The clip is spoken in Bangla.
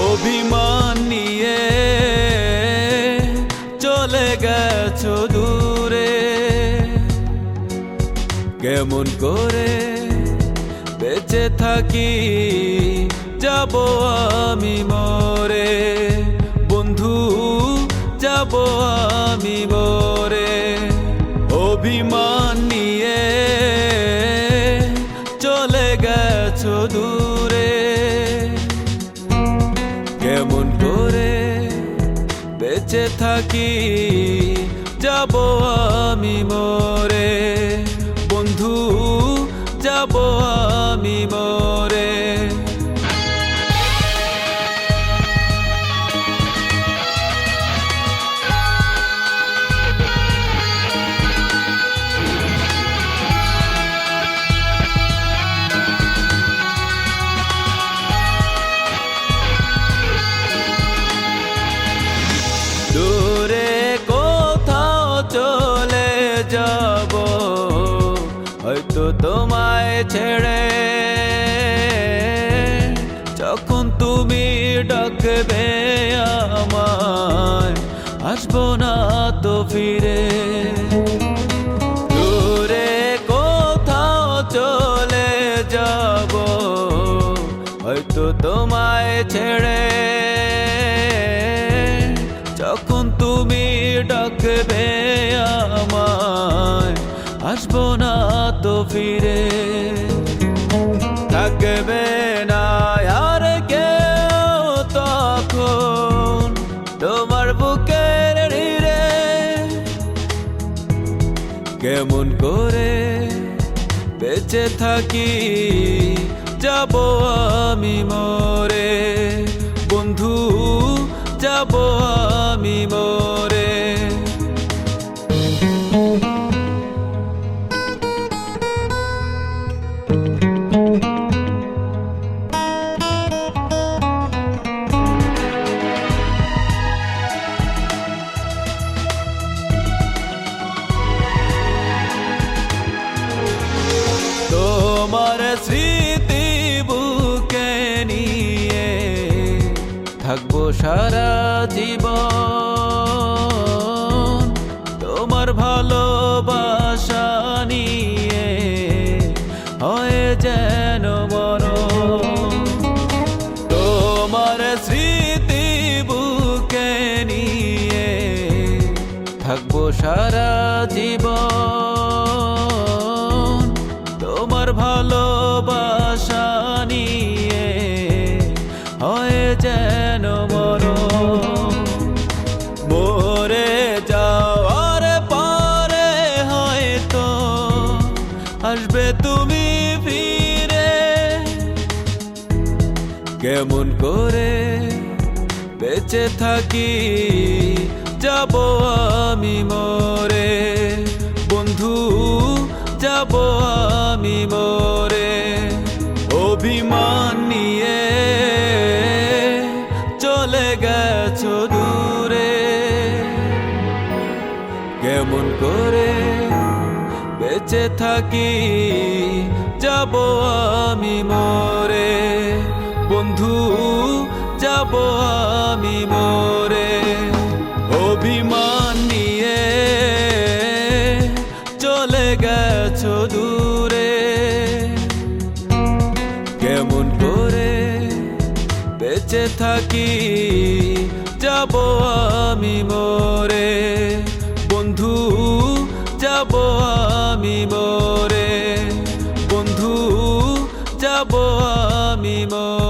অভিমান নিয়ে চলে গেছো দূরে, কেমন করে বেঁচে থাকি যাব আমি মরে, বন্ধু যাব আমি মরে। অভিমান নিয়ে চলে গেছো দূরে, কেমন করে বেঁচে থাকি যাব আমি মরে, বন্ধু যাব আমি মরে। দূরে কোথাও চলে যাব, হয়তো তোমায় ছেড়ে, যখন তুমি ডাকবে আমায় আসবো না তো ফিরে। দূরে কোথাও চলে যাব, হয়তো তোমায় ছেড়ে, যখন তুমি ডাকবে আমায় আসবো না তো ফিরে। থাকবে না আর কেউ তখন তোমার বুকের নীড়ে, কেমন করে বেঁচে থাকি যাব আমি মরে, বন্ধু যাব আমি মরে। তোমার স্মৃতি বুকে নিয়ে থাকবো সারা জীবন, তোমার ভালোবাসা নিয়ে হয়ে যেন মরণ। তোমার স্মৃতি বুকে নিয়ে থাকবো সারা জীবন, তোমার ভালোবাসা নিয়ে হয়ে যেন মরণ। মরে যাওয়ার পরে হয়তো আসবে তুমি ফিরে, কেমন করে বেঁচে থাকি যাব আমি মরে, বন্ধু যাব আমি মরে। অভিমান নিয়ে চলে গেছো দূরে, কেমন করে বেঁচে থাকি যাব আমি মরে, বন্ধু যাব আমি মরে। অভিমান নিয়ে চলে গেছো দূরে, কেমন করে বেঁচে থাকি যাব আমি মরে, বন্ধু যাব আমি মরে, বন্ধু যাব আমি মরে।